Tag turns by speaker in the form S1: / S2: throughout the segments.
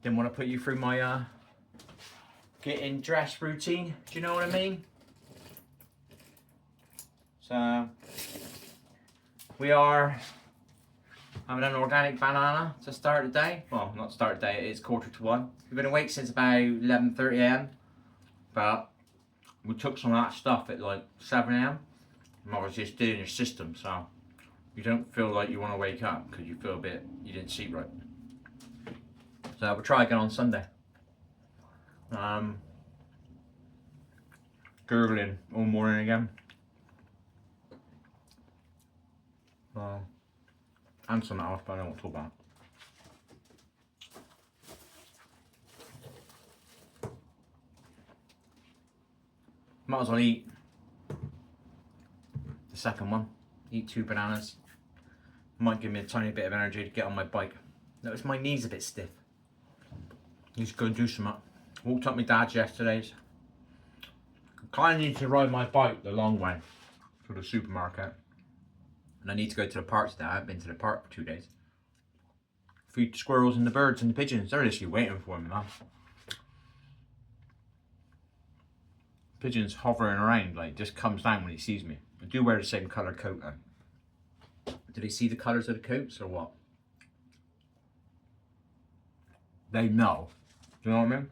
S1: Didn't want to put you through my getting dressed routine. Do you know what I mean? So we are having an organic banana to start the day. Well, not start the day, it is 1:45. We've been awake since about 11:30 a.m. But we took some of that stuff at like 7 a.m. and I was just doing your system, so you don't feel like you want to wake up because you feel a bit, you didn't sleep right. So we'll try again on Sunday. Gurgling all morning again. And something else, but I don't want to talk about. Might as well eat the second one. Eat 2 bananas. Might give me a tiny bit of energy to get on my bike. Notice my knee's a bit stiff. Need to go and do something. Walked up my dad's yesterday. Kind of need to ride my bike the long way to the supermarket. And I need to go to the park today. I haven't been to the park for 2 days. Feed the squirrels and the birds and the pigeons. They're literally waiting for me, man. Pigeons hovering around, like, just comes down when he sees me. I do wear the same colour coat though. Do they see the colours of the coats or what? They know. Do you know what I mean?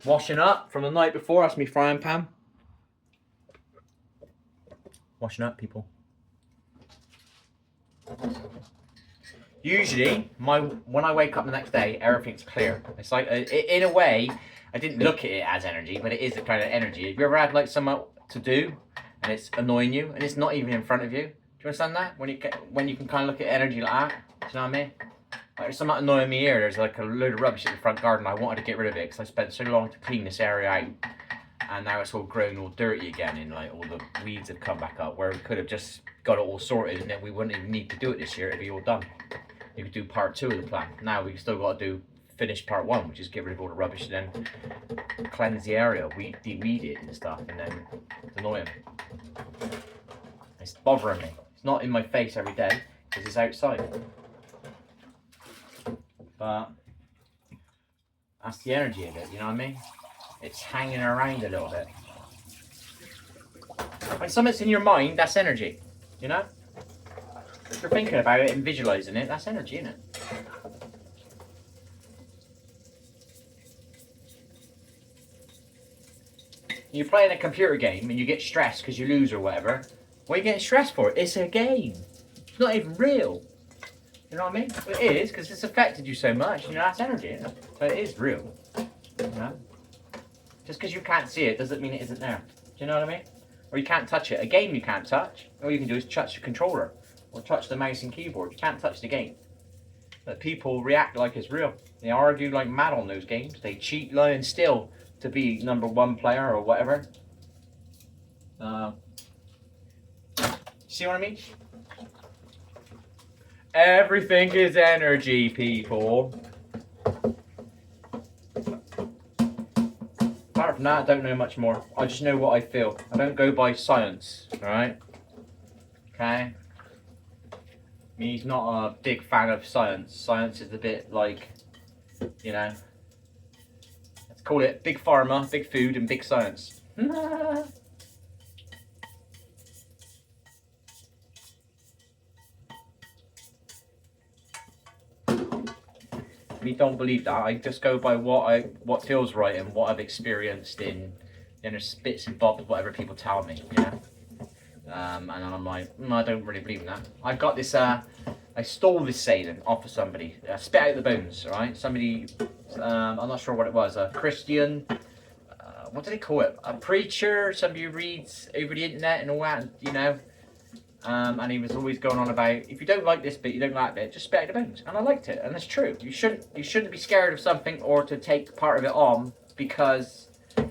S1: Washing up from the night before. That's me frying pan. Washing up, people. Usually, when I wake up the next day, everything's clear. It's like, in a way, I didn't look at it as energy, but it is a kind of energy. Have you ever had like something to do and it's annoying you and it's not even in front of you? Do you understand that? When you can kind of look at energy like that, do you know what I mean? Like, there's something annoying me here. There's like a load of rubbish in the front garden. I wanted to get rid of it because I spent so long to clean this area out, and now it's all grown all dirty again, and like all the weeds have come back up. Where we could have just got it all sorted, and then we wouldn't even need to do it this year. It'd be all done. You could do part 2 of the plan. Now we still got to finish part 1, which is get rid of all the rubbish and then cleanse the area, de-weed it and stuff, and then it's annoying. It's bothering me. It's not in my face every day because it's outside. But that's the energy of it, you know what I mean? It's hanging around a little bit. When something's in your mind, that's energy, you know? If you're thinking about it and visualising it, that's energy, isn't it? You're playing a computer game and you get stressed because you lose or whatever. What are you getting stressed for? It's a game. It's not even real. You know what I mean? Well, it is, because it's affected you so much. You know, that's energy, isn't it? So it is real. You know? Just because you can't see it doesn't mean it isn't there. Do you know what I mean? Or you can't touch it. A game you can't touch. All you can do is touch the controller. Or touch the mouse and keyboard. You can't touch the game. But people react like it's real. They argue like mad on those games. They cheat, lie and steal to be #1 player or whatever. See what I mean? Everything is energy, people. Apart from that, I don't know much more. I just know what I feel. I don't go by science, alright? Okay? Me's not a big fan of science. Science is a bit like, you know, let's call it big pharma, big food, and big science. Me don't believe that. I just go by what feels right and what I've experienced in, you know, bits and bobs, whatever people tell me, you know. And then I'm like, I don't really believe in that. I got this. I stole this saying off of somebody. Spit out the bones, right? Somebody. I'm not sure what it was. A Christian. What do they call it? A preacher. Somebody who reads over the internet and all that, you know. And he was always going on about, if you don't like this bit, you don't like that bit, just spit out the bones. And I liked it, and that's true. You shouldn't be scared of something or to take part of it on because, you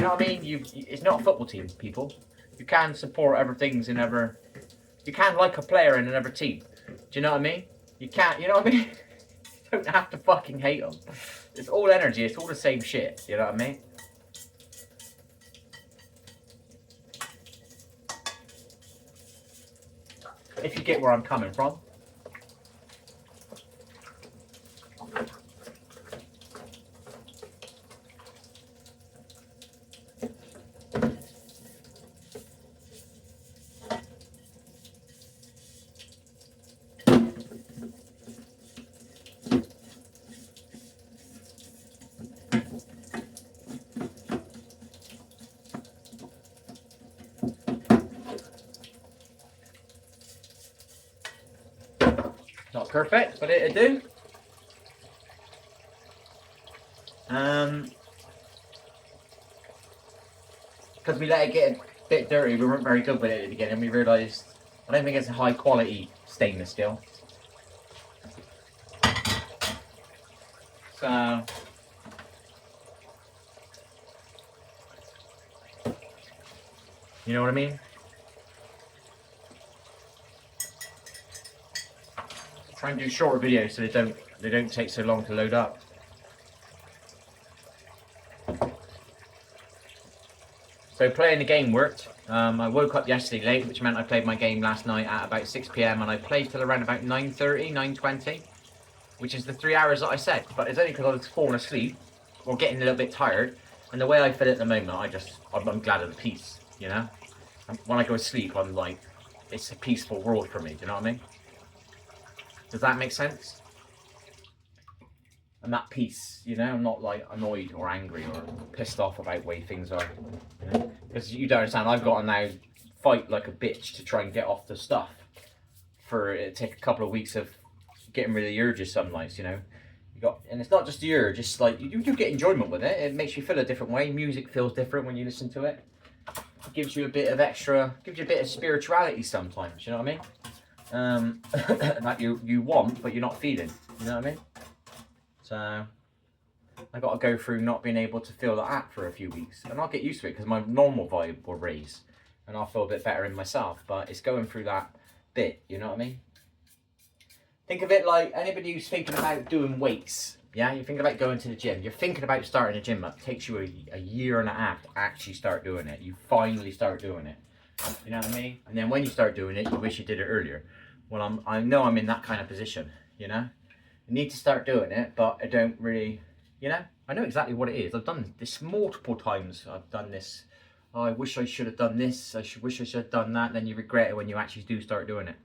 S1: know what I mean? It's not a football team, people. You can support other things in other. You can like a player in another team. Do you know what I mean? You can't. You know what I mean? You don't have to fucking hate them. It's all energy. It's all the same shit. You know what I mean? if you get where I'm coming from. Not perfect, but it'll do. Because we let it get a bit dirty, we weren't very good with it at the beginning. We realised, I don't think it's a high quality stainless steel. So, you know what I mean? Try and do shorter videos so they don't take so long to load up. So playing the game worked. I woke up yesterday late, which meant I played my game last night at about 6 PM and I played till around about 9:30, 9:20, which is the 3 hours that I said. But it's only because I was falling asleep or getting a little bit tired. And the way I feel at the moment, I'm glad of the peace, you know? When I go to sleep, I'm like, it's a peaceful world for me, do you know what I mean? Does that make sense? I'm at peace, you know? I'm not like annoyed or angry or pissed off about the way things are. Because you don't understand, I've got to now fight like a bitch to try and get off the stuff. For it take a couple of weeks of getting rid of the urges some nights, you know? And it's not just the urge, it's like you do get enjoyment with it. It makes you feel a different way. Music feels different when you listen to it. It gives you a bit of gives you a bit of spirituality sometimes, you know what I mean? That you want, but you're not feeling, you know what I mean? So I got to go through not being able to feel that for a few weeks, and I'll get used to it because my normal vibe will raise, and I'll feel a bit better in myself. But it's going through that bit, you know what I mean? Think of it like anybody who's thinking about doing weights. Yeah, you're thinking about going to the gym. You're thinking about starting a gym up. It takes you a year and a half to actually start doing it. You finally start doing it. You know what I mean? And then when you start doing it, you wish you did it earlier. Well, I know I'm in that kind of position, you know? I need to start doing it, but I don't really, you know? I know exactly what it is. I've done this multiple times. I've done this. Oh, I wish I should have done this. Wish I should have done that. And then you regret it when you actually do start doing it.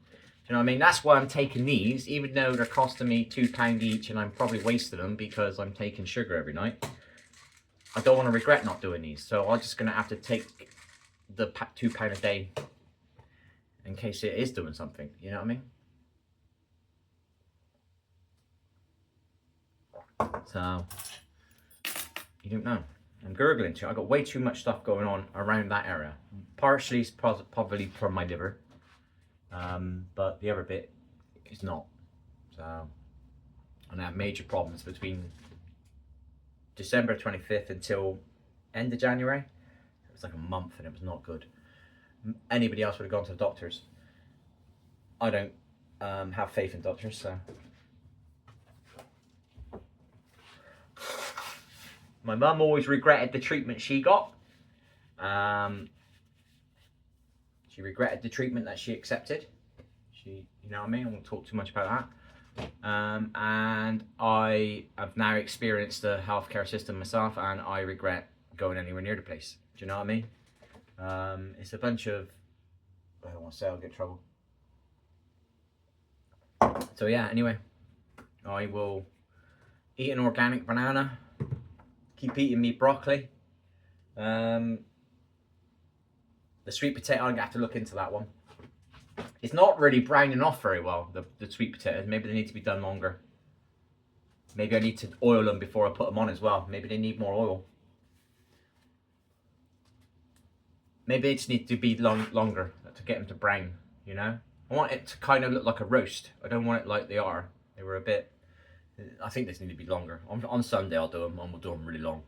S1: You know what I mean? That's why I'm taking these, even though they're costing me £2 each and I'm probably wasting them because I'm taking sugar every night. I don't want to regret not doing these. So I'm just going to have to take the £2 a day in case it is doing something. You know what I mean? So, you don't know. I'm gurgling too. I've got way too much stuff going on around that area. Partially it's probably from my liver. But the other bit is not. So, and I have major problems between December 25th until end of January. It was like a month and it was not good. Anybody else would have gone to the doctors. I don't have faith in doctors, so. My mum always regretted the treatment she got. She regretted the treatment that she accepted. You know what I mean? I won't talk too much about that. And I have now experienced the healthcare system myself, and I regret going anywhere near the place. Do you know what I mean? It's a bunch of, I don't want to say I'll get in trouble. So yeah, anyway, I will eat an organic banana, keep eating me broccoli. The sweet potato, I'm gonna have to look into that one. It's not really browning off very well, the sweet potatoes. Maybe they need to be done longer. Maybe I need to oil them before I put them on as well. Maybe they need more oil. Maybe they just need to be longer to get them to brown, you know? I want it to kind of look like a roast. I don't want it like they are. They were a bit, I think they need to be longer. On Sunday I'll do them, and we'll do them really long.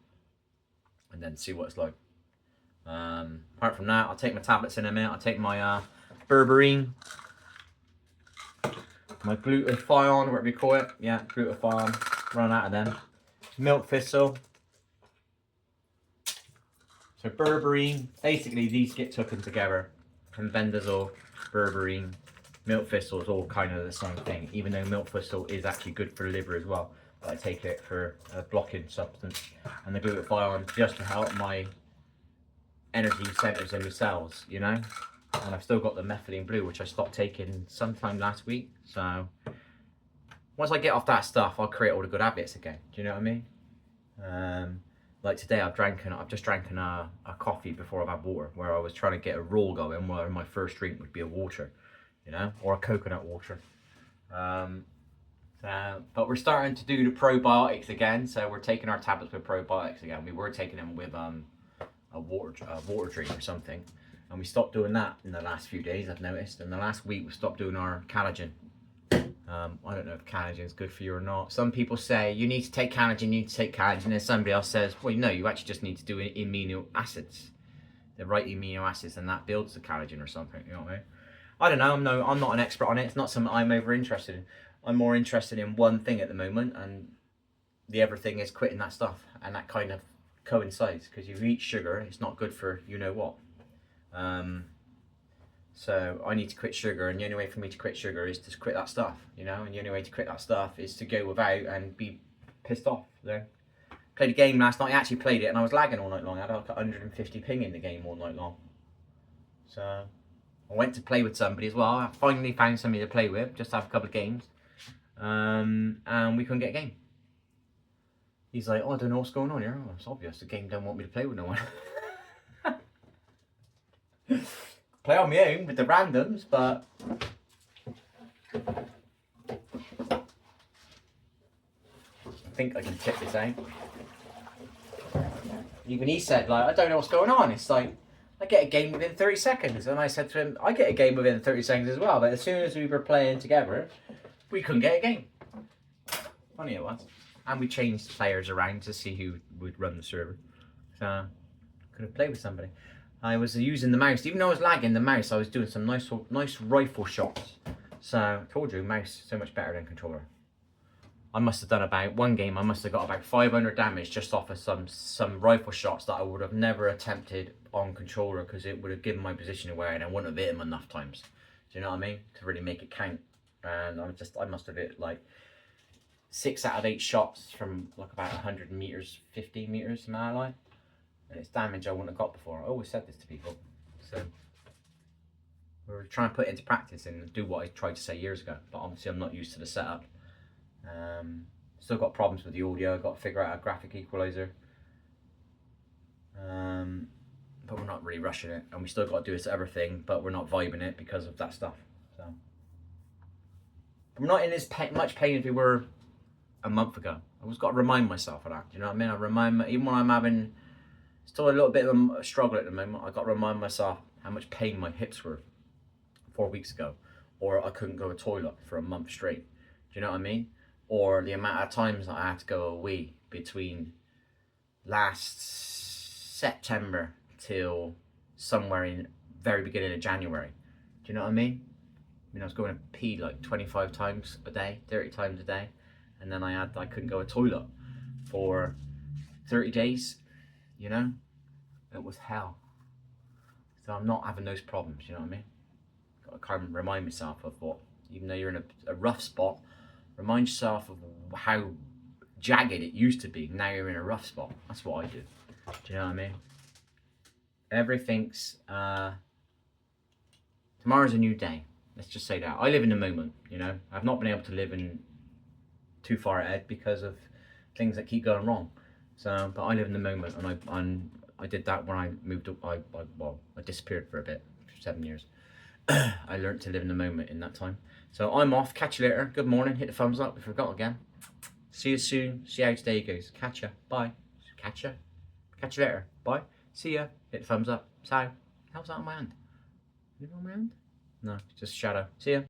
S1: And then see what it's like. Apart from that, I'll take my tablets in a minute. I'll take my berberine, my glutathione, whatever you call it. Yeah, glutathione. Run out of them. Milk thistle. So berberine. Basically, these get taken together. Conbendazole, berberine, Milk thistle is all kind of the same thing, even though milk thistle is actually good for the liver as well. But I take it for a blocking substance, and the glutathione just to help my energy centers in the cells, you know. And I've still got the methylene blue, which I stopped taking sometime last week. So once I get off that stuff, I'll create all the good habits again. Do you know what I mean? Like today, I've just drank a coffee before I've had water, where I was trying to get a rule going, where my first drink would be a water, you know, or a coconut water. But we're starting to do the probiotics again, so we're taking our tablets with probiotics again. We were taking them with a water drink or something, and we stopped doing that in the last few days, I've noticed. In the last week, we stopped doing our collagen. I don't know if collagen is good for you or not. Some people say you need to take collagen, you need to take collagen, and then somebody else says, well, no, you actually just need to do amino acids, the right amino acids, and that builds the collagen or something. You know what I mean? I don't know. I'm not an expert on it. It's not something I'm over interested in. I'm more interested in one thing at the moment, and the other thing is quitting that stuff, and that kind of coincides because you eat sugar. It's not good for you know what. So I need to quit sugar, and the only way for me to quit sugar is to quit that stuff, you know. And the only way to quit that stuff is to go without and be pissed off. You know? Played a game last night. I actually played it, and I was lagging all night long. I had like 150 ping in the game all night long. So I went to play with somebody as well. I finally found somebody to play with, just to have a couple of games, and we couldn't get a game. He's like, oh, I don't know what's going on here. Oh, it's obvious. The game don't want me to play with no one. Play on my own with the randoms, but I think I can tip this out. Even he said, like, I don't know what's going on. It's like, I get a game within 30 seconds. And I said to him, I get a game within 30 seconds as well. But as soon as we were playing together, we couldn't get a game. Funny it was. And we changed players around to see who would run the server. So I could have played with somebody. I was using the mouse, even though I was lagging the mouse, I was doing some nice rifle shots. So I told you, mouse so much better than controller. I must have done about one game. I must have got about 500 damage just off of some rifle shots that I would have never attempted on controller, because it would have given my position away and I wouldn't have hit him enough times. Do you know what I mean? To really make it count. And I must have hit like 6 out of 8 shots from like about 100 meters, 50 meters, something like that. And it's damage I wouldn't have got before. I always said this to people. So we're trying to put it into practice and do what I tried to say years ago. But obviously I'm not used to the setup. Still got problems with the audio. I've got to figure out a graphic equalizer. But we're not really rushing it. And we still got to do this everything, but we're not vibing it because of that stuff. So I'm not in as much pain as we were a month ago. I just got to remind myself of that. Do you know what I mean? Even when I'm having still a little bit of a struggle at the moment, I got to remind myself how much pain my hips were 4 weeks ago, or I couldn't go to the toilet for a month straight. Do you know what I mean? Or the amount of times that I had to go a wee between last September till somewhere in very beginning of January. Do you know what I mean? I was going to pee like 25 times a day, 30 times a day, and then I couldn't go to the toilet for 30 days. You know, it was hell. So I'm not having those problems, you know what I mean? Got to kind of remind myself of what, even though you're in a rough spot, remind yourself of how jagged it used to be. Now you're in a rough spot. That's what I do. Do you know what I mean? Everything's, tomorrow's a new day. Let's just say that. I live in the moment, you know. I've not been able to live in too far ahead because of things that keep going wrong. So, but I live in the moment, and I did that when I moved up. I disappeared for a bit, for 7 years. I learned to live in the moment in that time. So I'm off. Catch you later. Good morning. Hit the thumbs up if I forgot again. See you soon. See how today goes. Catch ya. Bye. Catch ya. Catch you later. Bye. See ya. Hit the thumbs up. So, how's that on my hand? Is it on my hand? No, it's just shadow. See ya.